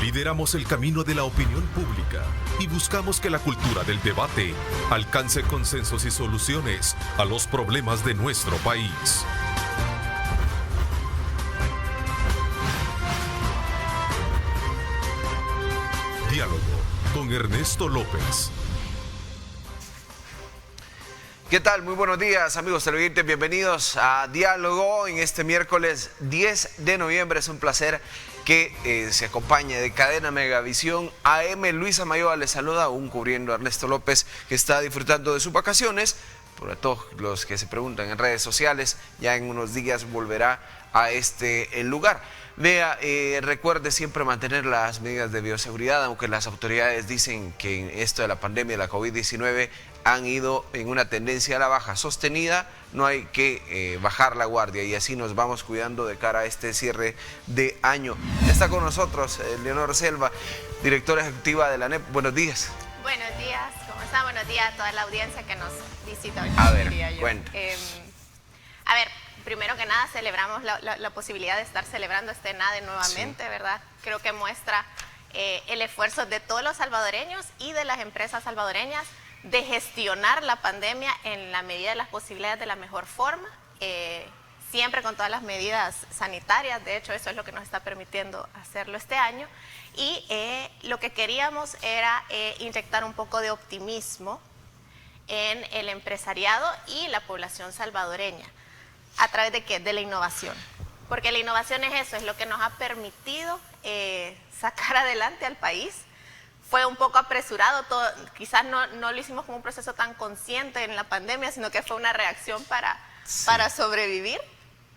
Lideramos el camino de la opinión pública y buscamos que la cultura del debate alcance consensos y soluciones a los problemas de nuestro país. Diálogo con Ernesto López. ¿Qué tal? Muy buenos días, amigos televidentes. Bienvenidos a Diálogo en este miércoles 10 de noviembre. Es un placer que se acompañe de Cadena Megavisión AM. Luisa Mayoa les saluda, aún cubriendo a Ernesto López, que está disfrutando de sus vacaciones. Por todos los que se preguntan en redes sociales, ya en unos días volverá a este lugar. Vea, recuerde siempre mantener las medidas de bioseguridad, aunque las autoridades dicen que en esto de la pandemia de la COVID-19 han ido en una tendencia a la baja sostenida. No hay que bajar la guardia y así nos vamos cuidando de cara a este cierre de año. Está con nosotros Leonor Selva, directora ejecutiva de la ANEP. Buenos días. Buenos días, ¿cómo está? Buenos días a toda la audiencia que nos visita hoy. A ver, cuenta. Primero que nada celebramos la posibilidad de estar celebrando este ENADE nuevamente, sí. ¿Verdad? Creo que muestra el esfuerzo de todos los salvadoreños y de las empresas salvadoreñas de gestionar la pandemia en la medida de las posibilidades de la mejor forma, siempre con todas las medidas sanitarias. De hecho, eso es lo que nos está permitiendo hacerlo este año. Y lo que queríamos era inyectar un poco de optimismo en el empresariado y la población salvadoreña. ¿A través de qué? De la innovación. Porque la innovación es eso, es lo que nos ha permitido sacar adelante al país. Fue un poco apresurado, todo, quizás no lo hicimos como un proceso tan consciente en la pandemia, sino que fue una reacción para sobrevivir.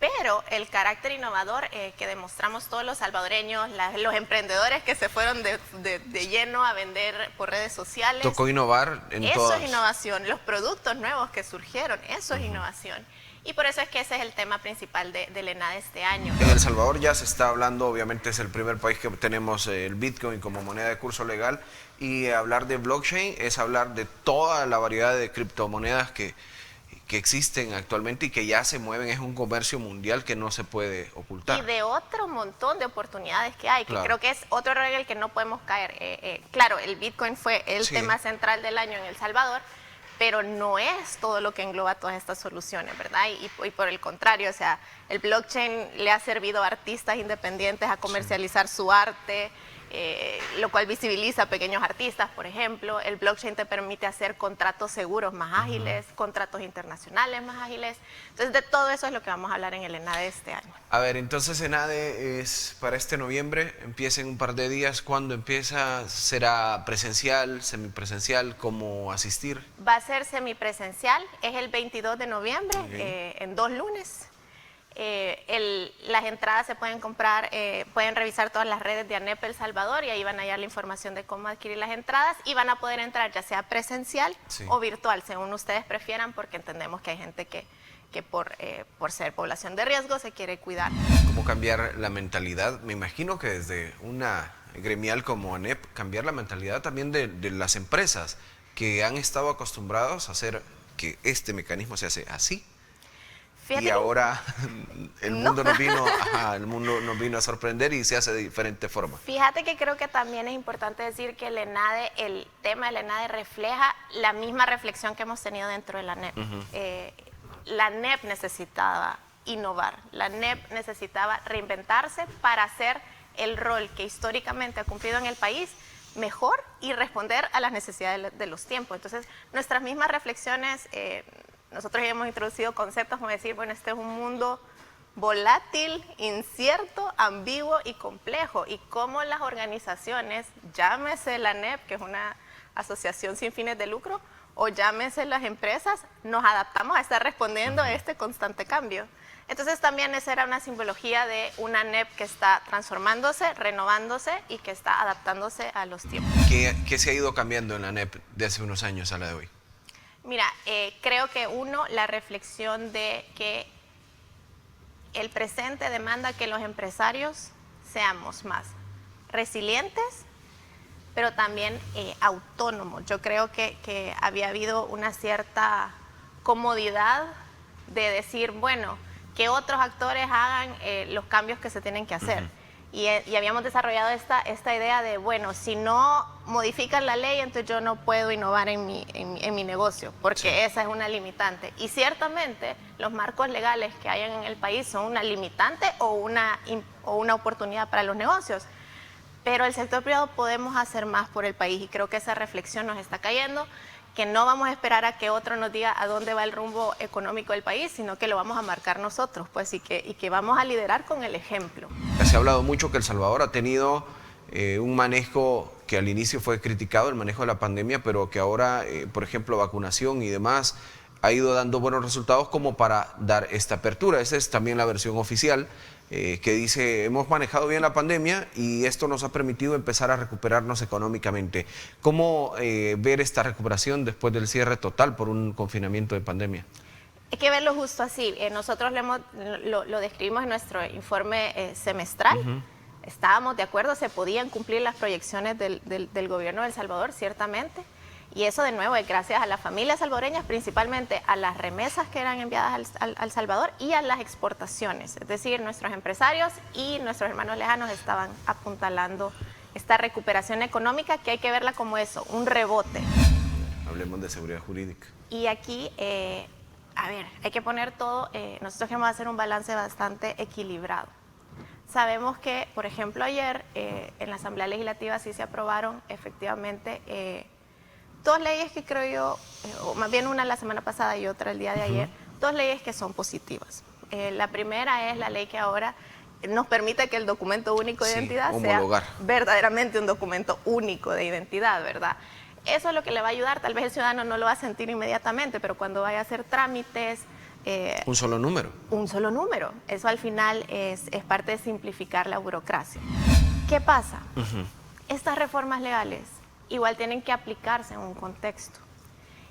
Pero el carácter innovador que demostramos todos los salvadoreños, los emprendedores que se fueron de lleno a vender por redes sociales. Tocó innovar en todas. Eso es innovación, los productos nuevos que surgieron, eso es innovación. Y por eso es que ese es el tema principal del ENADE este año. En El Salvador ya se está hablando, obviamente es el primer país que tenemos el Bitcoin como moneda de curso legal, y hablar de blockchain es hablar de toda la variedad de criptomonedas que existen actualmente y que ya se mueven. Es un comercio mundial que no se puede ocultar. Y de otro montón de oportunidades que hay, claro. Que creo que es otro error en el que no podemos caer. Claro, el Bitcoin fue el tema central del año en El Salvador, pero no es todo lo que engloba todas estas soluciones, ¿verdad? Y por el contrario, o sea, el blockchain le ha servido a artistas independientes a comercializar su arte, lo cual visibiliza a pequeños artistas, por ejemplo. El blockchain te permite hacer contratos seguros más ágiles, contratos internacionales más ágiles. Entonces, de todo eso es lo que vamos a hablar en el ENADE este año. A ver, entonces ENADE es para este noviembre, empieza en un par de días. ¿Cuándo empieza? ¿Será presencial, semipresencial? ¿Cómo asistir? Va a ser semipresencial, es el 22 de noviembre, en 2 lunes. Las entradas se pueden comprar, pueden revisar todas las redes de ANEP El Salvador y ahí van a hallar la información de cómo adquirir las entradas y van a poder entrar ya sea presencial o virtual, según ustedes prefieran, porque entendemos que hay gente que por ser población de riesgo se quiere cuidar. ¿Cómo cambiar la mentalidad? Me imagino que desde una gremial como ANEP, cambiar la mentalidad también de las empresas que han estado acostumbrados a hacer que este mecanismo se hace así. Fíjate y ahora el mundo nos vino a sorprender y se hace de diferente forma. Fíjate que creo que también es importante decir que el tema del ENADE refleja la misma reflexión que hemos tenido dentro de la ANEP. La ANEP necesitaba innovar, la ANEP necesitaba reinventarse para hacer el rol que históricamente ha cumplido en el país mejor y responder a las necesidades de los tiempos. Entonces, nuestras mismas reflexiones... nosotros hemos introducido conceptos como decir, bueno, este es un mundo volátil, incierto, ambiguo y complejo. Y cómo las organizaciones, llámese la ANEP, que es una asociación sin fines de lucro, o llámese las empresas, nos adaptamos a estar respondiendo a este constante cambio. Entonces también esa era una simbología de una ANEP que está transformándose, renovándose y que está adaptándose a los tiempos. ¿Qué se ha ido cambiando en la ANEP de hace unos años a la de hoy? Mira, creo que la reflexión de que el presente demanda que los empresarios seamos más resilientes, pero también autónomos. Yo creo que había habido una cierta comodidad de decir, bueno, que otros actores hagan los cambios que se tienen que hacer. Y habíamos desarrollado esta idea de, bueno, si no modifican la ley, entonces yo no puedo innovar en mi negocio, porque esa es una limitante. Y ciertamente los marcos legales que hay en el país son una limitante o una oportunidad para los negocios. Pero el sector privado podemos hacer más por el país y creo que esa reflexión nos está cayendo, que no vamos a esperar a que otro nos diga a dónde va el rumbo económico del país, sino que lo vamos a marcar nosotros, pues, y que vamos a liderar con el ejemplo. Se ha hablado mucho que El Salvador ha tenido un manejo que al inicio fue criticado, el manejo de la pandemia, pero que ahora, por ejemplo, vacunación y demás, ha ido dando buenos resultados como para dar esta apertura. Esa es también la versión oficial, que dice, hemos manejado bien la pandemia y esto nos ha permitido empezar a recuperarnos económicamente. ¿Cómo ver esta recuperación después del cierre total por un confinamiento de pandemia? Hay que verlo justo así. Nosotros lo describimos en nuestro informe semestral. Estábamos de acuerdo, se podían cumplir las proyecciones del gobierno de El Salvador, ciertamente. Y eso, de nuevo, es gracias a las familias salvadoreñas, principalmente a las remesas que eran enviadas al Salvador y a las exportaciones. Es decir, nuestros empresarios y nuestros hermanos lejanos estaban apuntalando esta recuperación económica, que hay que verla como eso, un rebote. Hablemos de seguridad jurídica. Y aquí, a ver, hay que poner todo, nosotros queremos hacer un balance bastante equilibrado. Sabemos que, por ejemplo, ayer en la Asamblea Legislativa sí se aprobaron efectivamente dos leyes que creo yo, o más bien una la semana pasada y otra el día de ayer, dos leyes que son positivas. La primera es la ley que ahora nos permite que el documento único de identidad sea verdaderamente un documento único de identidad, ¿verdad? Eso es lo que le va a ayudar, tal vez el ciudadano no lo va a sentir inmediatamente, pero cuando vaya a hacer trámites... un solo número. Un solo número. Eso al final es parte de simplificar la burocracia. ¿Qué pasa? Estas reformas legales igual tienen que aplicarse en un contexto.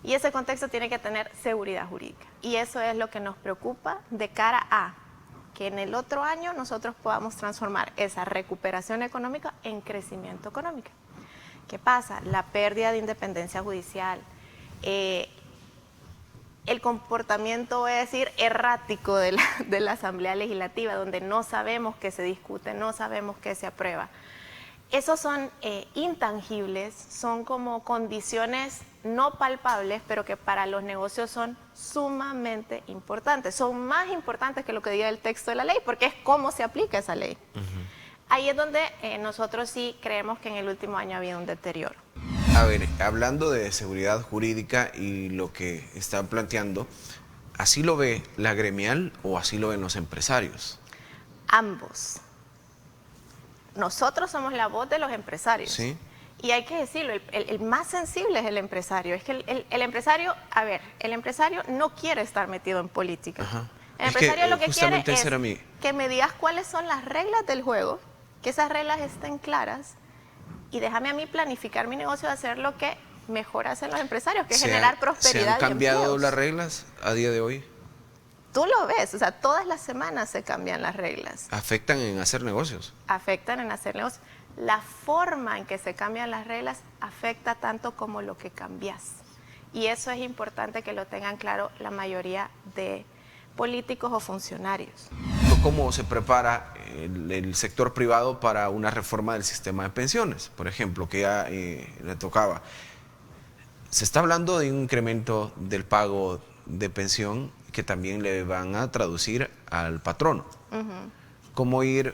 Y ese contexto tiene que tener seguridad jurídica. Y eso es lo que nos preocupa de cara a que en el otro año nosotros podamos transformar esa recuperación económica en crecimiento económico. ¿Qué pasa? La pérdida de independencia judicial, el comportamiento, voy a decir, errático de la Asamblea Legislativa, donde no sabemos qué se discute, no sabemos qué se aprueba. Esos son intangibles, son como condiciones no palpables, pero que para los negocios son sumamente importantes. Son más importantes que lo que diga el texto de la ley, porque es cómo se aplica esa ley. Ahí es donde nosotros sí creemos que en el último año ha habido un deterioro. A ver, hablando de seguridad jurídica y lo que están planteando, ¿así lo ve la gremial o así lo ven los empresarios? Ambos. Nosotros somos la voz de los empresarios. Sí. Y hay que decirlo, el más sensible es el empresario. Es que el empresario, a ver, el empresario no quiere estar metido en política. El empresario lo que quiere es que me digas cuáles son las reglas del juego, que esas reglas estén claras, y déjame a mí planificar mi negocio, hacer lo que mejor hacen los empresarios, que es generar prosperidad. ¿Se han cambiado las reglas a día de hoy? Tú lo ves, o sea, todas las semanas se cambian las reglas. ¿Afectan en hacer negocios? Afectan en hacer negocios. La forma en que se cambian las reglas afecta tanto como lo que cambias. Y eso es importante que lo tengan claro la mayoría de políticos o funcionarios. ¿Cómo se prepara el sector privado para una reforma del sistema de pensiones? Por ejemplo, que ya le tocaba. Se está hablando de un incremento del pago de pensión que también le van a traducir al patrono. ¿Cómo ir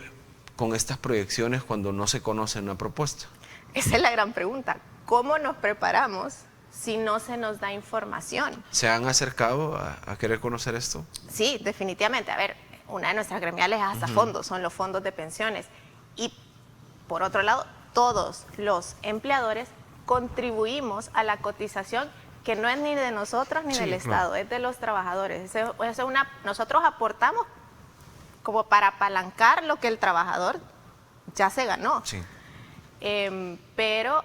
con estas proyecciones cuando no se conoce una propuesta? Esa es la gran pregunta. ¿Cómo nos preparamos si no se nos da información? ¿Se han acercado a querer conocer esto? Sí, definitivamente. A ver, una de nuestras gremiales es Asafondos, son los fondos de pensiones. Y por otro lado, todos los empleadores contribuimos a la cotización, que no es ni de nosotros ni del Estado, es de los trabajadores. Nosotros aportamos como para apalancar lo que el trabajador ya se ganó. Sí. Pero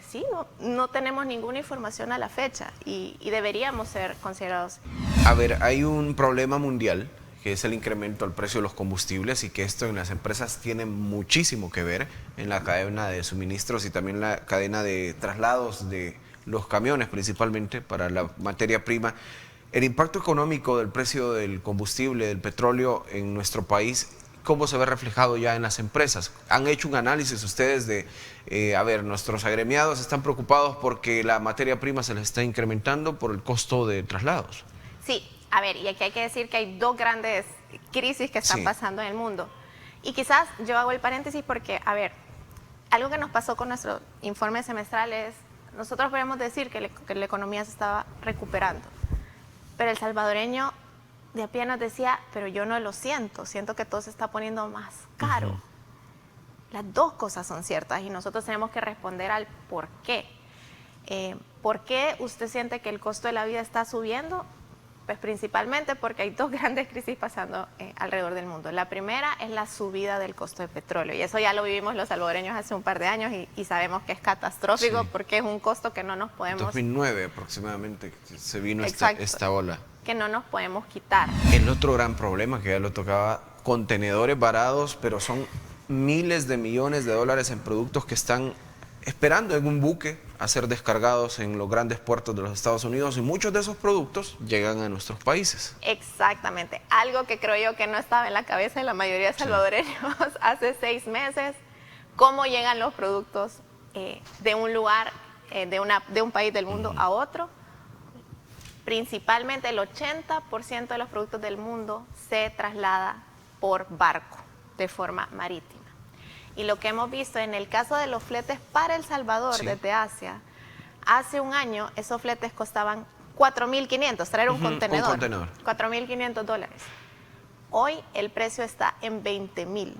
sí, no tenemos ninguna información a la fecha y deberíamos ser considerados. A ver, hay un problema mundial que es el incremento del precio de los combustibles y que esto en las empresas tiene muchísimo que ver en la cadena de suministros y también la cadena de traslados de los camiones principalmente para la materia prima. El impacto económico del precio del combustible, del petróleo en nuestro país, cómo se ve reflejado ya en las empresas. ¿Han hecho un análisis ustedes de, nuestros agremiados están preocupados porque la materia prima se les está incrementando por el costo de traslados? Sí, a ver, y aquí hay que decir que hay dos grandes crisis que están pasando en el mundo. Y quizás yo hago el paréntesis porque, a ver, algo que nos pasó con nuestro informe semestral es, nosotros podemos decir que la economía se estaba recuperando, pero el salvadoreño de a pie nos decía, pero yo no lo siento, siento que todo se está poniendo más caro. Las dos cosas son ciertas y nosotros tenemos que responder al por qué. ¿Por qué usted siente que el costo de la vida está subiendo? Pues principalmente porque hay dos grandes crisis pasando alrededor del mundo. La primera es la subida del costo de petróleo y eso ya lo vivimos los salvadoreños hace un par de años y sabemos que es catastrófico porque es un costo que no nos podemos... 2009 aproximadamente se vino esta ola. Que no nos podemos quitar. El otro gran problema que ya lo tocaba, contenedores varados, pero son miles de millones de dólares en productos que están esperando en un buque a ser descargados en los grandes puertos de los Estados Unidos y muchos de esos productos llegan a nuestros países. Exactamente, algo que creo yo que no estaba en la cabeza de la mayoría de salvadoreños hace 6 meses, cómo llegan los productos de un lugar, de un país del mundo a otro. Principalmente el 80% de los productos del mundo se traslada por barco, de forma marítima. Y lo que hemos visto en el caso de los fletes para El Salvador desde Asia, hace un año esos fletes costaban $4,500, traer un contenedor. $4,500. Hoy el precio está en $20,000.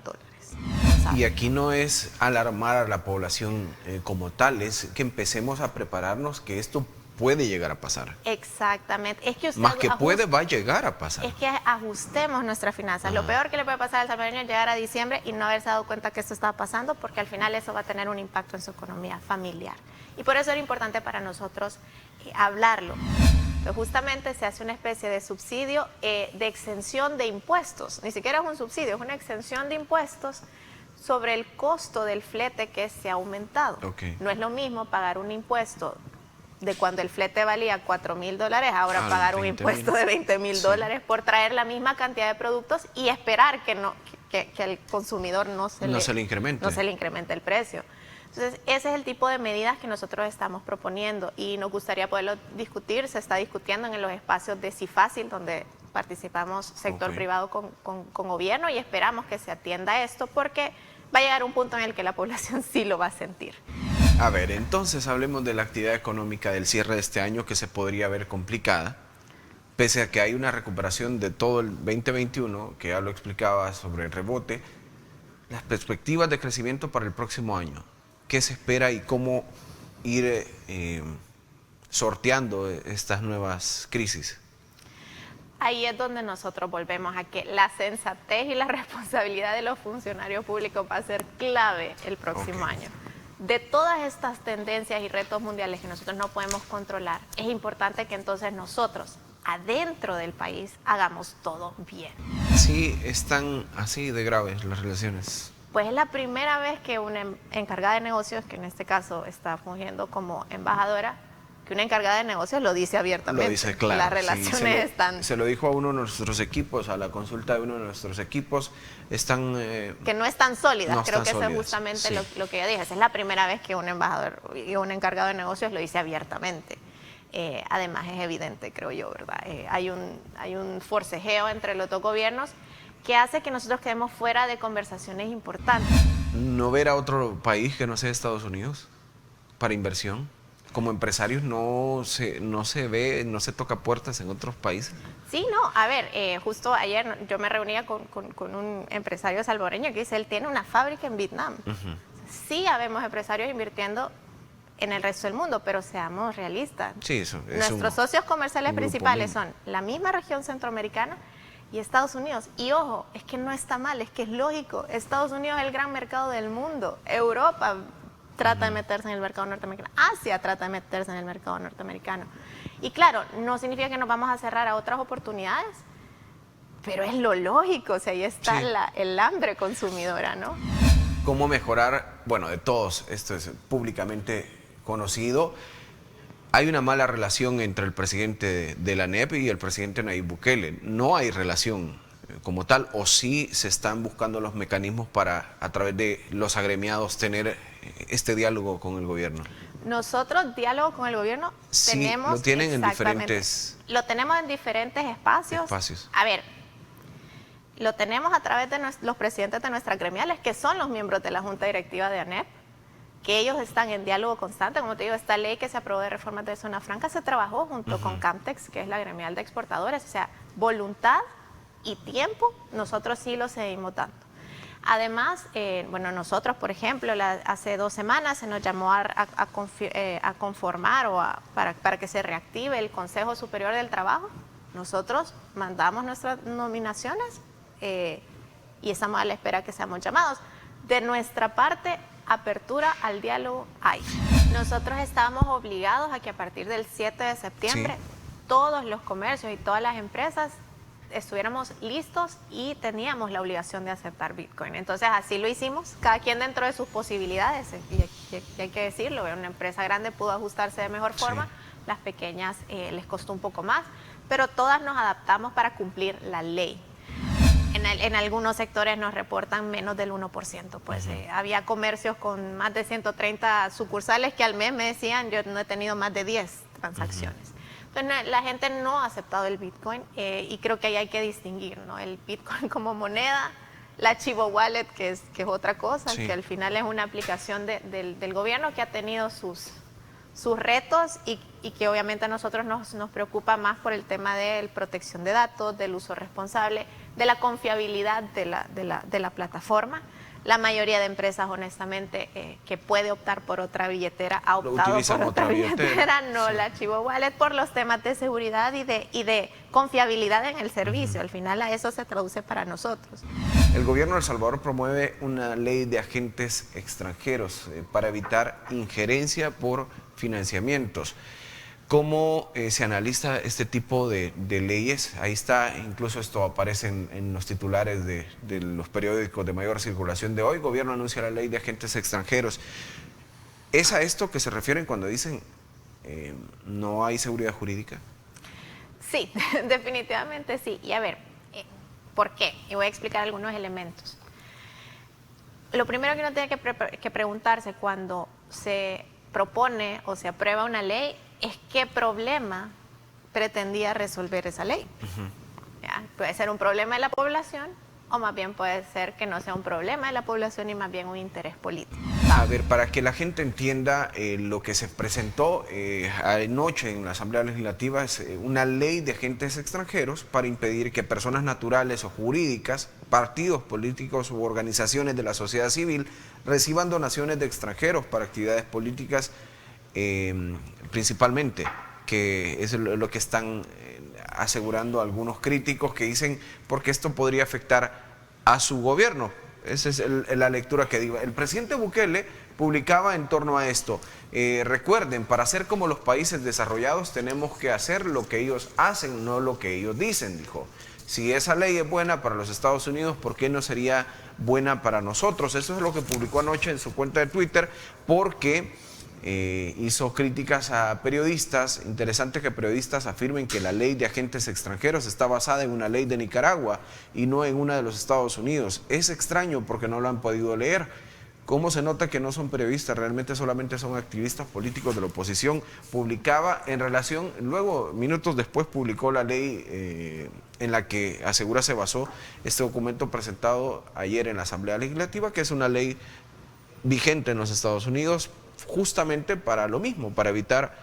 Y aquí no es alarmar a la población como tal, es que empecemos a prepararnos que esto puede llegar a pasar. Exactamente. Es que usted más que puede, va a llegar a pasar. Es que ajustemos nuestras finanzas. Lo peor que le puede pasar al salvadoreño es llegar a diciembre y no haberse dado cuenta que esto estaba pasando, porque al final eso va a tener un impacto en su economía familiar. Y por eso era importante para nosotros hablarlo. Pero justamente se hace una especie de subsidio, de exención de impuestos. Ni siquiera es un subsidio, es una exención de impuestos sobre el costo del flete que se ha aumentado. No es lo mismo pagar un impuesto de cuando el flete valía $4,000, ahora pagar un impuesto de $20,000 por traer la misma cantidad de productos y esperar que al consumidor no se le incremente el precio. Entonces, ese es el tipo de medidas que nosotros estamos proponiendo y nos gustaría poderlo discutir. Se está discutiendo en los espacios de CIFACIL, donde participamos sector privado con gobierno, y esperamos que se atienda esto porque va a llegar un punto en el que la población sí lo va a sentir. A ver, entonces hablemos de la actividad económica del cierre de este año, que se podría ver complicada, pese a que hay una recuperación de todo el 2021, que ya lo explicaba sobre el rebote. Las perspectivas de crecimiento para el próximo año, ¿qué se espera y cómo ir sorteando estas nuevas crisis? Ahí es donde nosotros volvemos a que la sensatez y la responsabilidad de los funcionarios públicos va a ser clave el próximo año. De todas estas tendencias y retos mundiales que nosotros no podemos controlar, es importante que entonces nosotros, adentro del país, hagamos todo bien. Sí, están así de graves las relaciones. Pues es la primera vez que una encargada de negocios, que en este caso está fungiendo como embajadora, que una encargada de negocios lo dice abiertamente. Lo dice claro. Las relaciones están... Se lo dijo a uno de nuestros equipos, a la consulta de uno de nuestros equipos, están... que no están sólidas, no creo están que sólidas. eso es justamente lo que yo dije. Esa es la primera vez que un embajador y un encargado de negocios lo dice abiertamente. Además es evidente, creo yo, ¿verdad? Hay un forcejeo entre los dos gobiernos que hace que nosotros quedemos fuera de conversaciones importantes. ¿No ver a otro país que no sea Estados Unidos para inversión? Como empresarios no se toca puertas en otros países. Sí, no, a ver, justo ayer yo me reunía con un empresario salvadoreño que dice, él tiene una fábrica en Vietnam. Sí, habemos empresarios invirtiendo en el resto del mundo, pero seamos realistas. Sí, eso es Nuestros socios comerciales principales son la misma región centroamericana y Estados Unidos. Y ojo, es que no está mal, es que es lógico. Estados Unidos es el gran mercado del mundo. Europa trata de meterse en el mercado norteamericano. Asia trata de meterse en el mercado norteamericano. Y claro, no significa que nos vamos a cerrar a otras oportunidades, pero es lo lógico, o sea, ahí está el hambre consumidora, ¿no? ¿Cómo mejorar? Bueno, de todos, esto es públicamente conocido. Hay una mala relación entre el presidente de la ANEP y el presidente Nayib Bukele. No hay relación como tal, o si se están buscando los mecanismos para, a través de los agremiados, tener este diálogo con el gobierno. Nosotros, diálogo con el gobierno, Sí, tenemos... lo tienen en exactamente, diferentes... Lo tenemos en diferentes espacios. A ver, lo tenemos a través de los presidentes de nuestras gremiales, que son los miembros de la Junta Directiva de ANEP, que ellos están en diálogo constante. Como te digo, esta ley que se aprobó de reformas de zona franca se trabajó junto con Camtex, que es la gremial de exportadores. O sea, voluntad y tiempo, nosotros sí lo seguimos dando. Además, bueno, nosotros, por ejemplo, hace 2 semanas se nos llamó a conformar para que se reactive el Consejo Superior del Trabajo. Nosotros mandamos nuestras nominaciones y estamos a la espera que seamos llamados. De nuestra parte, apertura al diálogo hay. Nosotros estábamos obligados a que a partir del 7 de septiembre todos los comercios y todas las empresas estuviéramos listos y teníamos la obligación de aceptar Bitcoin. Entonces así lo hicimos, cada quien dentro de sus posibilidades, y hay que decirlo, una empresa grande pudo ajustarse de mejor forma, las pequeñas les costó un poco más, pero todas nos adaptamos para cumplir la ley. En algunos sectores nos reportan menos del 1%, pues había comercios con más de 130 sucursales que al mes me decían, yo no he tenido más de 10 transacciones. Entonces, la gente no ha aceptado el Bitcoin y creo que ahí hay que distinguir, ¿no? El Bitcoin como moneda, la Chivo Wallet, que es otra cosa, que al final es una aplicación del gobierno que ha tenido sus retos y que obviamente a nosotros nos preocupa más por el tema de la protección de datos, del uso responsable, de la confiabilidad de la plataforma. La mayoría de empresas, honestamente, que puede optar por otra billetera, ha optado por otra billetera, no la Chivo Wallet, por los temas de seguridad y de confiabilidad en el servicio. Al final a eso se traduce para nosotros. El gobierno de El Salvador promueve una ley de agentes extranjeros para evitar injerencia por financiamientos. ¿Cómo se analiza este tipo de leyes? Ahí está, incluso esto aparece en los titulares de los periódicos de mayor circulación de hoy. Gobierno anuncia la ley de agentes extranjeros. ¿Es a esto que se refieren cuando dicen no hay seguridad jurídica? Sí, definitivamente sí. Y a ver, ¿por qué? Y voy a explicar algunos elementos. Lo primero que uno tiene que preguntarse cuando se propone o se aprueba una ley es qué problema pretendía resolver esa ley. ¿Ya? Puede ser un problema de la población o más bien puede ser que no sea un problema de la población y más bien un interés político. A ver, para que la gente entienda lo que se presentó anoche en la Asamblea Legislativa es una ley de agentes extranjeros para impedir que personas naturales o jurídicas, partidos políticos u organizaciones de la sociedad civil reciban donaciones de extranjeros para actividades políticas principalmente, que es lo que están asegurando algunos críticos que dicen porque esto podría afectar a su gobierno. Esa es la lectura que digo. El presidente Bukele publicaba en torno a esto. Recuerden, para ser como los países desarrollados tenemos que hacer lo que ellos hacen, no lo que ellos dicen, dijo. Si esa ley es buena para los Estados Unidos, ¿por qué no sería buena para nosotros? Eso es lo que publicó anoche en su cuenta de Twitter, porque hizo críticas a periodistas. Interesante que periodistas afirmen que la ley de agentes extranjeros está basada en una ley de Nicaragua y no en una de los Estados Unidos. Es extraño porque no lo han podido leer. ¿Cómo se nota que no son periodistas? Realmente solamente son activistas políticos de la oposición. Publicaba en relación, luego minutos después publicó la ley en la que asegura se basó este documento presentado ayer en la Asamblea Legislativa, que es una ley vigente en los Estados Unidos, justamente para lo mismo, para evitar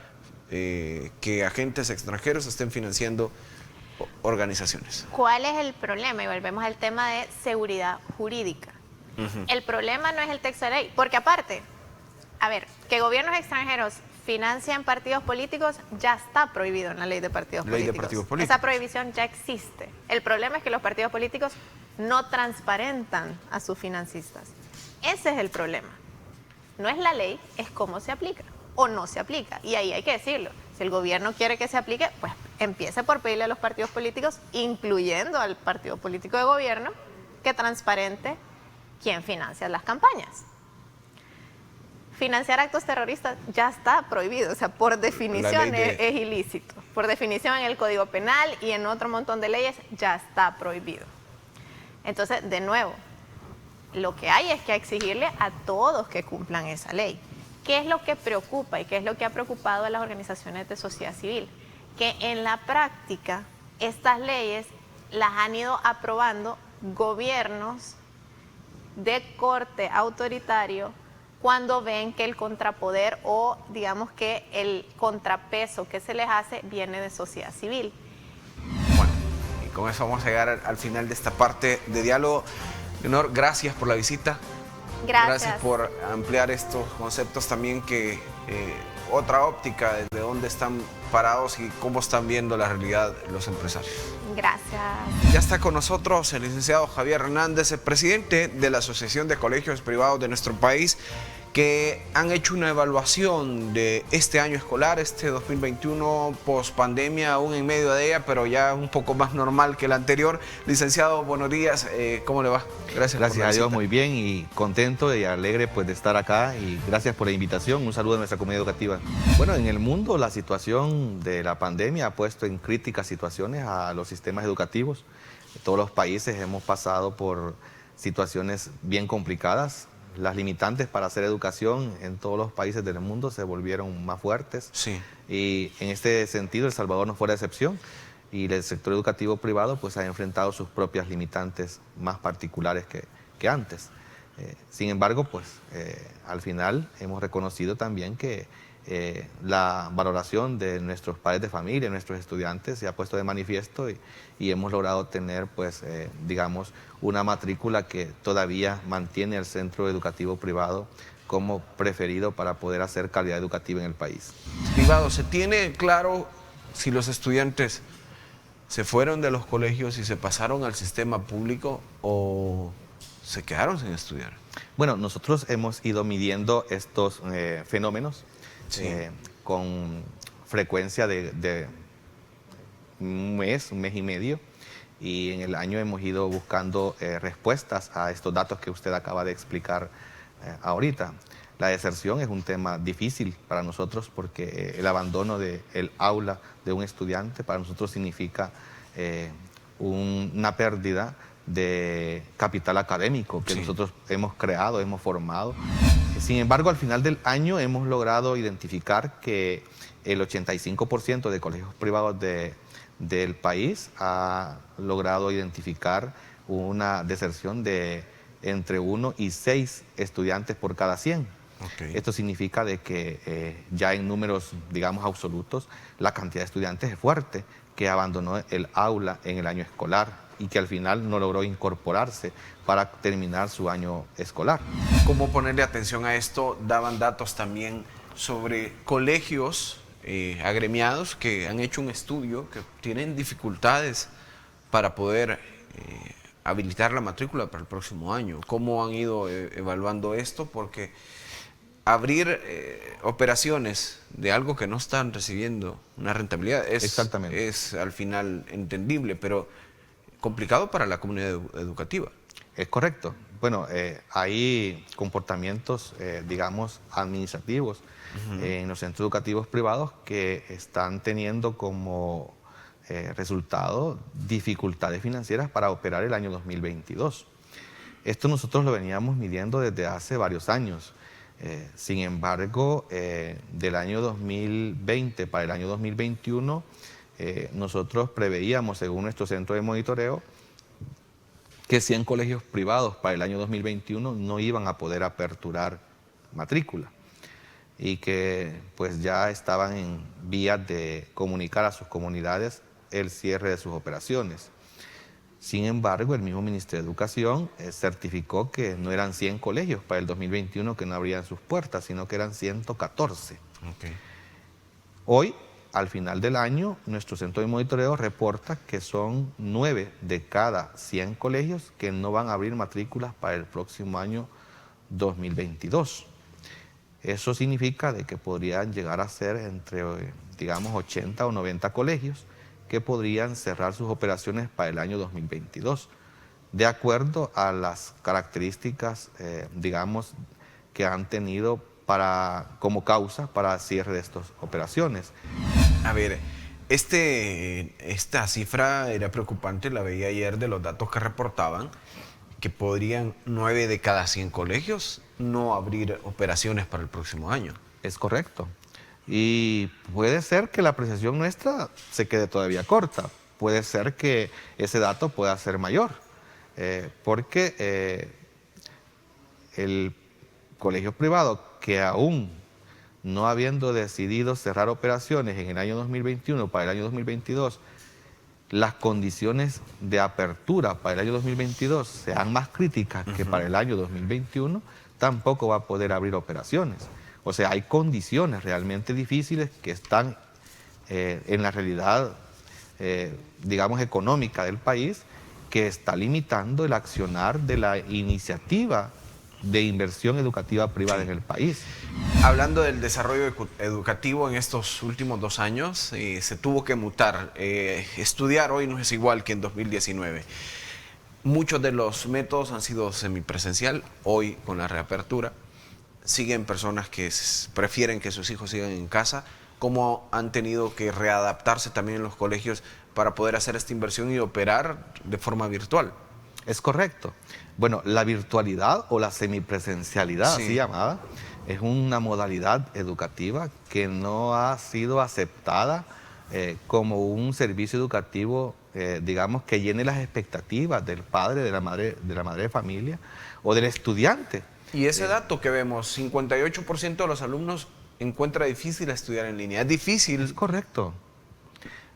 que agentes extranjeros estén financiando organizaciones. ¿Cuál es el problema? Y volvemos al tema de seguridad jurídica. El problema no es el texto de ley, porque aparte, a ver, que gobiernos extranjeros financian partidos políticos ya está prohibido en la ley de partidos políticos. Esa prohibición ya existe. El problema es que los partidos políticos no transparentan a sus financistas. Ese es el problema. No es la ley, es cómo se aplica o no se aplica. Y ahí hay que decirlo. Si el gobierno quiere que se aplique, pues empiece por pedirle a los partidos políticos, incluyendo al partido político de gobierno, que transparente quién financia las campañas. Financiar actos terroristas ya está prohibido, o sea, por definición es ilícito. Por definición en el Código Penal y en otro montón de leyes ya está prohibido. Entonces, de nuevo, lo que hay es que exigirle a todos que cumplan esa ley. ¿Qué es lo que preocupa y qué es lo que ha preocupado a las organizaciones de sociedad civil? Que en la práctica estas leyes las han ido aprobando gobiernos de corte autoritario cuando ven que el contrapoder o digamos que el contrapeso que se les hace viene de sociedad civil. Bueno, y con eso vamos a llegar al final de esta parte de diálogo. Leonor, gracias por la visita. Gracias por ampliar estos conceptos también, que otra óptica desde dónde están parados y cómo están viendo la realidad los empresarios. Gracias. Ya está con nosotros el licenciado Javier Hernández, el presidente de la Asociación de Colegios Privados de nuestro país, que han hecho una evaluación de este año escolar, este 2021, post pandemia, aún en medio de ella, pero ya un poco más normal que el anterior. Licenciado, buenos días, ¿cómo le va? Gracias a Dios, muy bien y contento y alegre pues de estar acá, y gracias por la invitación. Un saludo a nuestra comunidad educativa. Bueno, en el mundo la situación de la pandemia ha puesto en críticas situaciones a los sistemas educativos. Todos los países hemos pasado por situaciones bien complicadas. Las limitantes para hacer educación en todos los países del mundo se volvieron más fuertes. Sí. Y en este sentido El Salvador no fue la excepción, y el sector educativo privado pues ha enfrentado sus propias limitantes más particulares que antes. Sin embargo, pues al final hemos reconocido también que la valoración de nuestros padres de familia, nuestros estudiantes, se ha puesto de manifiesto, y hemos logrado tener pues digamos una matrícula que todavía mantiene el centro educativo privado como preferido para poder hacer calidad educativa en el país. Privado, ¿se tiene claro si los estudiantes se fueron de los colegios y se pasaron al sistema público o se quedaron sin estudiar? Bueno, nosotros hemos ido midiendo estos fenómenos. Sí. Con frecuencia de un mes y medio, y en el año hemos ido buscando respuestas a estos datos que usted acaba de explicar ahorita. La deserción es un tema difícil para nosotros porque el abandono del aula de un estudiante para nosotros significa una pérdida de capital académico que nosotros hemos creado, hemos formado. Sin embargo, al final del año hemos logrado identificar que el 85% de colegios privados del país ha logrado identificar una deserción de entre 1 y 6 estudiantes por cada 100. Okay. Esto significa de que ya en números, digamos, absolutos, la cantidad de estudiantes es fuerte que abandonó el aula en el año escolar y que al final no logró incorporarse para terminar su año escolar. ¿Cómo ponerle atención a esto? Daban datos también sobre colegios agremiados que han hecho un estudio que tienen dificultades para poder habilitar la matrícula para el próximo año. ¿Cómo han ido evaluando esto? Porque abrir operaciones de algo que no están recibiendo una rentabilidad es al final entendible, pero complicado para la comunidad educativa. Es correcto. Bueno, hay comportamientos, digamos, administrativos en los centros educativos privados que están teniendo como resultado dificultades financieras para operar el año 2022. Esto nosotros lo veníamos midiendo desde hace varios años. Sin embargo, del año 2020 para el año 2021, nosotros preveíamos, según nuestro centro de monitoreo, que 100 colegios privados para el año 2021 no iban a poder aperturar matrícula y que pues ya estaban en vías de comunicar a sus comunidades el cierre de sus operaciones. Sin embargo, el mismo Ministerio de Educación certificó que no eran 100 colegios para el 2021 que no abrían sus puertas, sino que eran 114. Okay. Hoy, al final del año, nuestro centro de monitoreo reporta que son 9 de cada 100 colegios que no van a abrir matrículas para el próximo año 2022. Eso significa de que podrían llegar a ser entre, digamos, 80 o 90 colegios que podrían cerrar sus operaciones para el año 2022, de acuerdo a las características, digamos, que han tenido como causa para el cierre de estas operaciones. A ver, Esta cifra era preocupante, la veía ayer de los datos que reportaban, que podrían 9 de cada 100 colegios no abrir operaciones para el próximo año. Es correcto. Y puede ser que la apreciación nuestra se quede todavía corta. Puede ser que ese dato pueda ser mayor. Porque el colegio privado que aún no habiendo decidido cerrar operaciones en el año 2021 para el año 2022, las condiciones de apertura para el año 2022 sean más críticas que para el año 2021, tampoco va a poder abrir operaciones. O sea, hay condiciones realmente difíciles que están en la realidad, digamos, económica del país, que está limitando el accionar de la iniciativa de inversión educativa privada en el país. Hablando del desarrollo educativo en estos últimos 2 años, se tuvo que mutar. Estudiar hoy no es igual que en 2019. Muchos de los métodos han sido semipresencial. Hoy, con la reapertura, siguen personas que prefieren que sus hijos sigan en casa. ¿Cómo han tenido que readaptarse también en los colegios para poder hacer esta inversión y operar de forma virtual? Es correcto. Bueno, la virtualidad o la semipresencialidad, así llamada, es una modalidad educativa que no ha sido aceptada como un servicio educativo, digamos, que llene las expectativas del padre, de la madre de familia o del estudiante. Y ese dato que vemos, 58% de los alumnos encuentra difícil estudiar en línea. ¿Es difícil? Es correcto.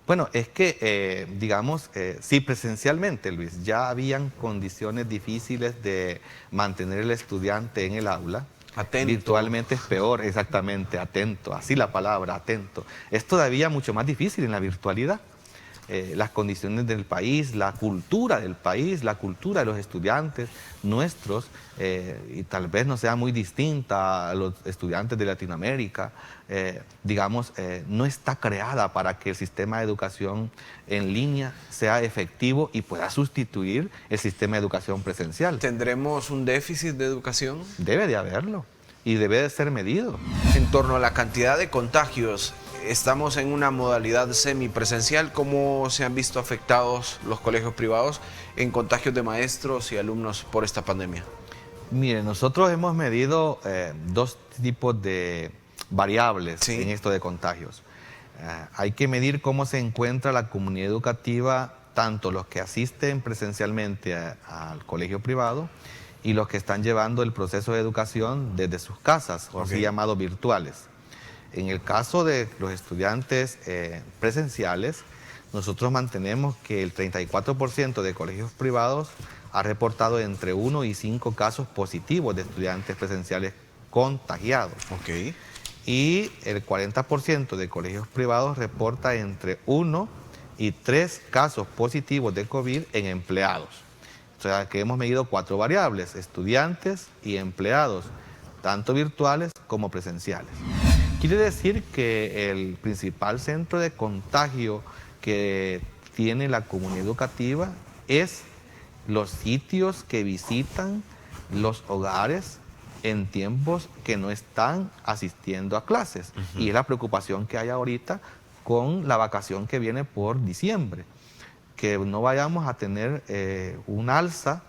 Bueno, es que, digamos, si presencialmente, Luis, ya habían condiciones difíciles de mantener el estudiante en el aula, atento. Virtualmente es peor, exactamente, atento, así la palabra, atento. Es todavía mucho más difícil en la virtualidad. Las condiciones del país, la cultura del país, la cultura de los estudiantes nuestros, y tal vez no sea muy distinta a los estudiantes de Latinoamérica, digamos, no está creada para que el sistema de educación en línea sea efectivo y pueda sustituir el sistema de educación presencial. ¿Tendremos un déficit de educación? Debe de haberlo y debe de ser medido. En torno a la cantidad de contagios, estamos en una modalidad semipresencial. ¿Cómo se han visto afectados los colegios privados en contagios de maestros y alumnos por esta pandemia? Mire, nosotros hemos medido 2 tipos de variables en esto de contagios. Hay que medir cómo se encuentra la comunidad educativa, tanto los que asisten presencialmente al colegio privado y los que están llevando el proceso de educación desde sus casas, o así llamados virtuales. En el caso de los estudiantes presenciales, nosotros mantenemos que el 34% de colegios privados ha reportado entre 1 y 5 casos positivos de estudiantes presenciales contagiados. Y el 40% de colegios privados reporta entre 1 y 3 casos positivos de COVID en empleados. O sea que hemos medido 4 variables, estudiantes y empleados, tanto virtuales como presenciales. Quiere decir que el principal centro de contagio que tiene la comunidad educativa es los sitios que visitan los hogares en tiempos que no están asistiendo a clases. Y es la preocupación que hay ahorita con la vacación que viene por diciembre, que no vayamos a tener un alza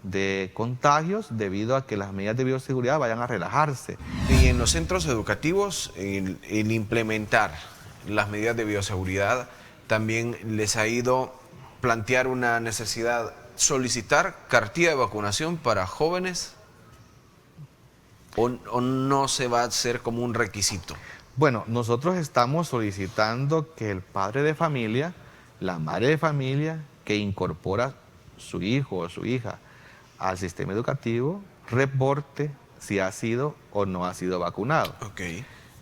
de contagios debido a que las medidas de bioseguridad vayan a relajarse. Y en los centros educativos, el implementar las medidas de bioseguridad también les ha ido plantear una necesidad, solicitar cartilla de vacunación para jóvenes, o no se va a hacer como un requisito. Bueno, nosotros estamos solicitando que el padre de familia, la madre de familia que incorpora su hijo o su hija al sistema educativo, reporte si ha sido o no ha sido vacunado.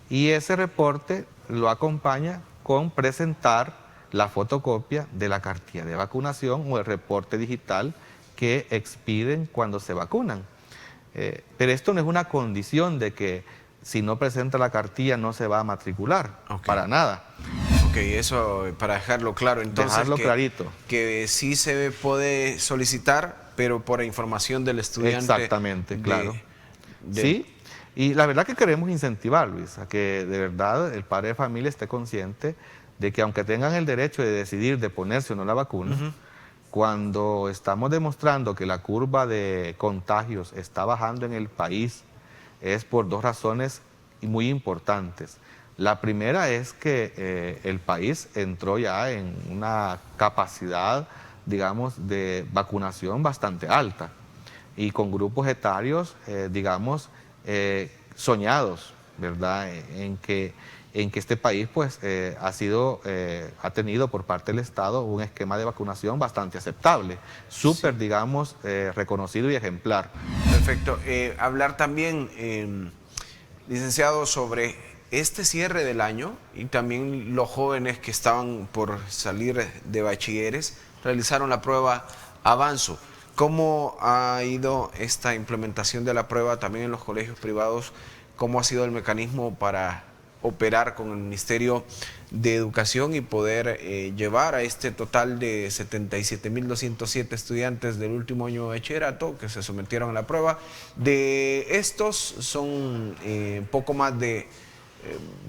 Y ese reporte lo acompaña con presentar la fotocopia de la cartilla de vacunación o el reporte digital que expiden cuando se vacunan. Pero esto no es una condición de que si no presenta la cartilla no se va a matricular, para nada. Eso para dejarlo claro. Entonces, dejarlo clarito. Que sí se puede solicitar, pero por información del estudiante. Exactamente, claro. Sí, Y la verdad que queremos incentivar, Luis, a que de verdad el padre de familia esté consciente de que aunque tengan el derecho de decidir de ponerse o no la vacuna, cuando estamos demostrando que la curva de contagios está bajando en el país, es por dos razones muy importantes. La primera es que el país entró ya en una capacidad, digamos, de vacunación bastante alta y con grupos etarios, digamos, soñados, ¿verdad? En que este país pues ha tenido por parte del Estado un esquema de vacunación bastante aceptable, súper, digamos, reconocido y ejemplar. Perfecto. Hablar también, licenciado, sobre este cierre del año y también los jóvenes que estaban por salir de bachilleres realizaron la prueba Avanzo. ¿Cómo ha ido esta implementación de la prueba también en los colegios privados? ¿Cómo ha sido el mecanismo para operar con el Ministerio de Educación y poder llevar a este total de 77.207 estudiantes del último año de bachillerato que se sometieron a la prueba? De estos son poco más de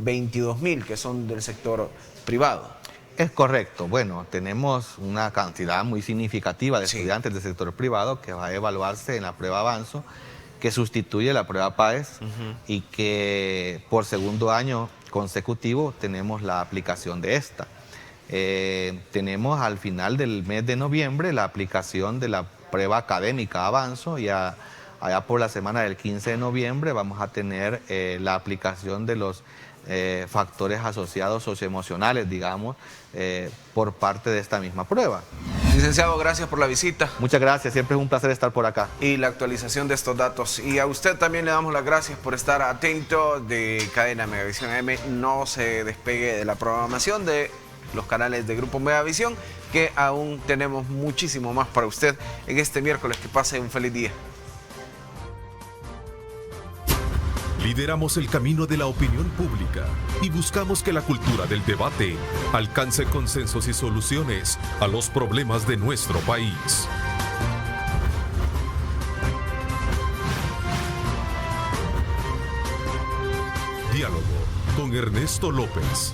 22.000 que son del sector privado. Es correcto. Bueno, tenemos una cantidad muy significativa de estudiantes del sector privado que va a evaluarse en la prueba Avanzo, que sustituye la prueba PAES y que por segundo año consecutivo tenemos la aplicación de esta. Tenemos al final del mes de noviembre la aplicación de la prueba académica Avanzo y allá por la semana del 15 de noviembre vamos a tener la aplicación de los factores asociados socioemocionales, digamos, por parte de esta misma prueba. Licenciado, gracias por la visita. Muchas gracias, siempre es un placer estar por acá. Y la actualización de estos datos. Y a usted también le damos las gracias por estar atento de Cadena Megavisión AM. No se despegue de la programación de los canales de Grupo Megavisión, que aún tenemos muchísimo más para usted en este miércoles. Que pase un feliz día. Lideramos el camino de la opinión pública y buscamos que la cultura del debate alcance consensos y soluciones a los problemas de nuestro país. Diálogo con Ernesto López.